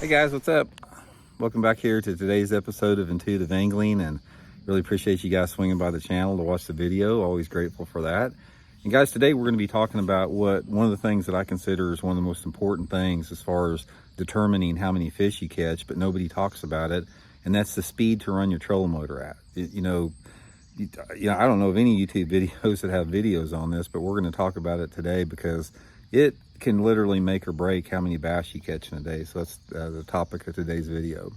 Hey guys, what's up? Welcome back here to today's episode of Intuitive Angling, and really appreciate you guys swinging by the channel to watch the video. Always grateful for that. And guys, today we're going to be talking about one of the things that I consider is one of the most important things as far as determining how many fish you catch, but nobody talks about it, and that's the speed to run your trolling motor at. I don't know of any YouTube videos that have videos on this, but we're going to talk about it today because it can literally make or break how many bass you catch in a day. So that's the topic of today's video.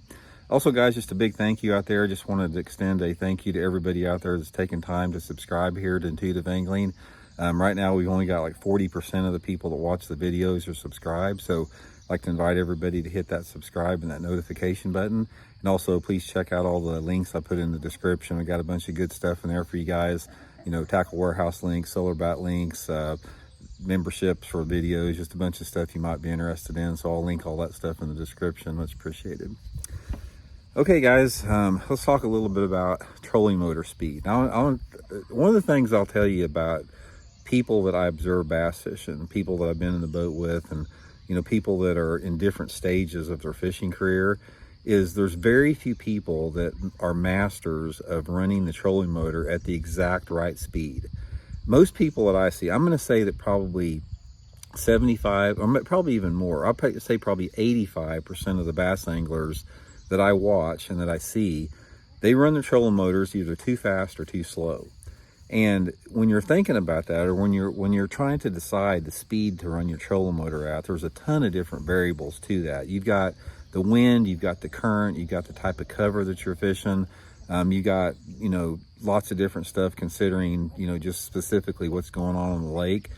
Also, guys, just a big thank you out there. Just wanted to extend a thank you to everybody out there that's taking time to subscribe here to Intuitive Angling. Right now, we've only got like 40% of the people that watch the videos are subscribed. So I'd like to invite everybody to hit that subscribe and that notification button. And also, please check out all the links I put in the description. We got a bunch of good stuff in there for you guys. You know, Tackle Warehouse links, Solar Bat links, memberships for videos, just a bunch of stuff you might be interested in. So I'll link all that stuff in the description. Much appreciated. Okay, guys, let's talk a little bit about trolling motor speed. Now, one of the things I'll tell you about people that I observe bass fishing, people that I've been in the boat with, and people that are in different stages of their fishing career, is there's very few people that are masters of running the trolling motor at the exact right speed. Most people that I see, I'm going to say that probably 75, or probably even more, I'll say probably 85% of the bass anglers that I watch and that I see, they run their trolling motors either too fast or too slow. And when you're thinking about that, or when you're trying to decide the speed to run your trolling motor at, there's a ton of different variables to that. You've got the wind, you've got the current, you've got the type of cover that you're fishing. You got, lots of different stuff considering, just specifically what's going on the lake.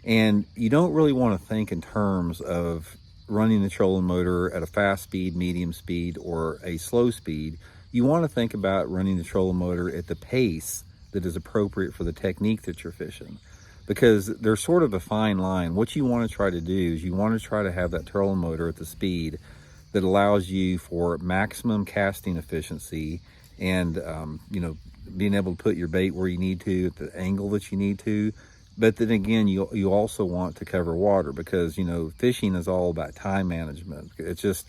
And you don't really want to think in terms of running the trolling motor at a fast speed, medium speed, or a slow speed. You want to think about running the trolling motor at the pace that is appropriate for the technique that you're fishing, because there's sort of a fine line. What you want to try to do is you want to try to have that trolling motor at the speed that allows you for maximum casting efficiency and being able to put your bait where you need to at the angle that you need to. But then again, you also want to cover water, because fishing is all about time management. It's just,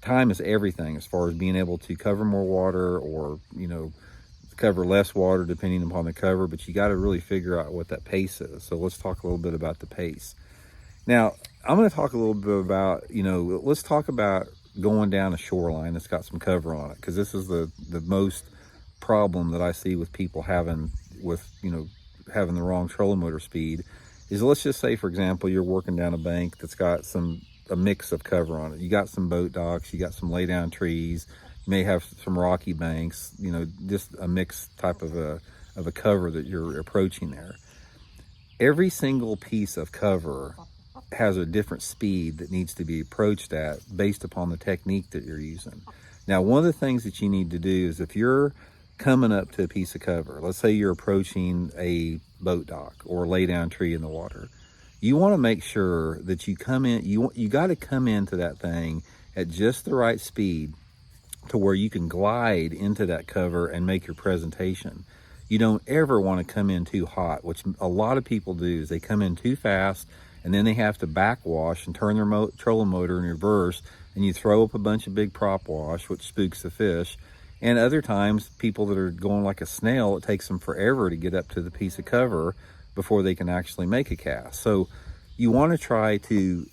time is everything as far as being able to cover more water or cover less water depending upon the cover. But you got to really figure out what that pace is. So let's talk a little bit about the pace. Now, I'm going to talk a little bit about, let's talk about going down a shoreline that's got some cover on it, because this is the most problem that I see with people having the wrong trolling motor speed. Is, let's just say, for example, you're working down a bank that's got a mix of cover on it. You got some boat docks, you got some lay down trees, you may have some rocky banks, just a mixed type of a cover that you're approaching there. Every single piece of cover has a different speed that needs to be approached at based upon the technique that you're using. Now, one of the things that you need to do is, if you're coming up to a piece of cover, let's say you're approaching a boat dock or a lay down tree in the water, you want to make sure that you come in, you got to come into that thing at just the right speed to where you can glide into that cover and make your presentation. You don't ever want to come in too hot, which a lot of people do, is they come in too fast and then they have to backwash and turn their trolling motor in reverse, and you throw up a bunch of big prop wash, which spooks the fish. And other times, people that are going like a snail, it takes them forever to get up to the piece of cover before they can actually make a cast. So you want to try to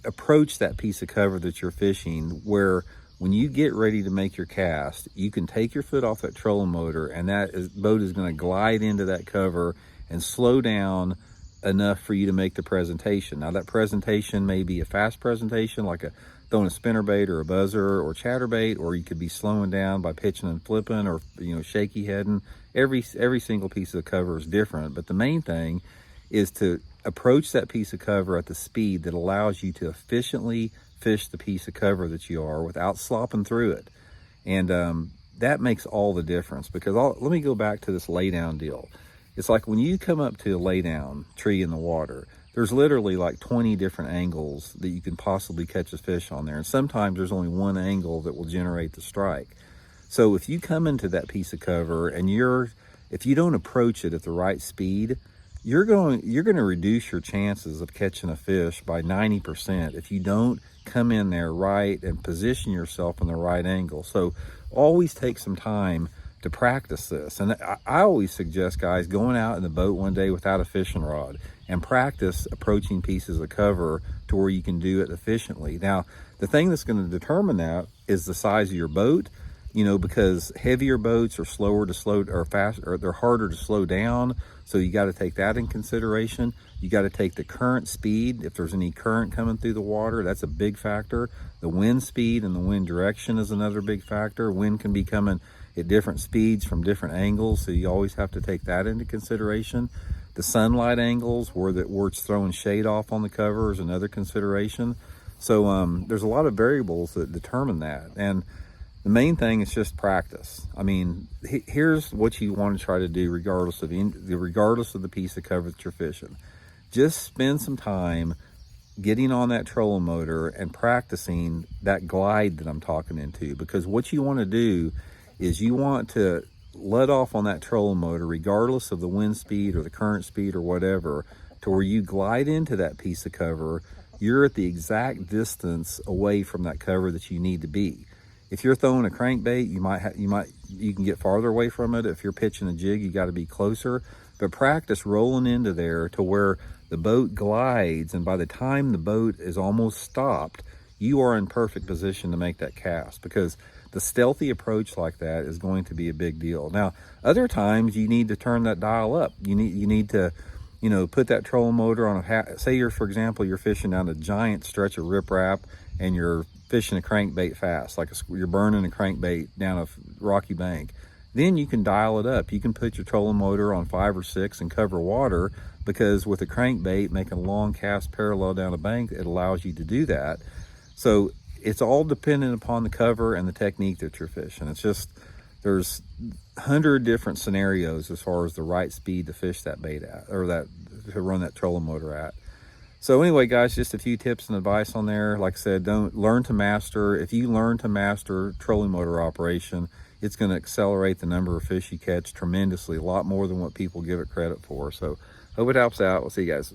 approach that piece of cover that you're fishing where, when you get ready to make your cast, you can take your foot off that trolling motor, and boat is going to glide into that cover and slow down enough for you to make the presentation. Now, that presentation may be a fast presentation, like throwing a spinnerbait or a buzzer or chatterbait, or you could be slowing down by pitching and flipping, or shaky heading. Every single piece of cover is different, but the main thing is to approach that piece of cover at the speed that allows you to efficiently fish the piece of cover that you are without slopping through it. And that makes all the difference, because let me go back to this lay down deal. It's like when you come up to a lay down tree in the water, there's literally like 20 different angles that you can possibly catch a fish on there. And sometimes there's only one angle that will generate the strike. So if you come into that piece of cover and if you don't approach it at the right speed, you're going to reduce your chances of catching a fish by 90% if you don't come in there right and position yourself in the right angle. So always take some time to practice this. And I always suggest guys going out in the boat one day without a fishing rod and practice approaching pieces of cover to where you can do it efficiently. Now, the thing that's going to determine that is the size of your boat, you know, because heavier boats are slower to slow, or fast, or they're harder to slow down. So you got to take that in consideration. You got to take the current speed. If there's any current coming through the water, that's a big factor. The wind speed and the wind direction is another big factor. Wind can be coming at different speeds from different angles, so you always have to take that into consideration. The sunlight angles, where it's throwing shade off on the cover, is another consideration. So there's a lot of variables that determine that. And the main thing is just practice. I mean, here's what you want to try to do regardless of the piece of cover that you're fishing. Just spend some time getting on that trolling motor and practicing that glide that I'm talking into, because what you want to do is you want to let off on that trolling motor regardless of the wind speed or the current speed or whatever, to where you glide into that piece of cover. You're at the exact distance away from that cover that you need to be. If you're throwing a crankbait, you can get farther away from it. If you're pitching a jig, you got to be closer. But practice rolling into there to where the boat glides, and by the time the boat is almost stopped, you are in perfect position to make that cast, because the stealthy approach like that is going to be a big deal. Now, other times you need to turn that dial up. You need to, you know, put that trolling motor on say for example, you're fishing down a giant stretch of riprap and you're fishing a crankbait fast, like you're burning a crankbait down a rocky bank. Then you can dial it up. You can put your trolling motor on 5 or 6 and cover water, because with a crankbait making a long cast parallel down a bank, it allows you to do that. So it's all dependent upon the cover and the technique that you're fishing. It's just, there's 100 different scenarios as far as the right speed to fish that bait at, or to run that trolling motor at. So anyway, guys, just a few tips and advice on there. Like I said, if you learn to master trolling motor operation, it's going to accelerate the number of fish you catch tremendously, a lot more than what people give it credit for. So hope it helps out. We'll see you guys.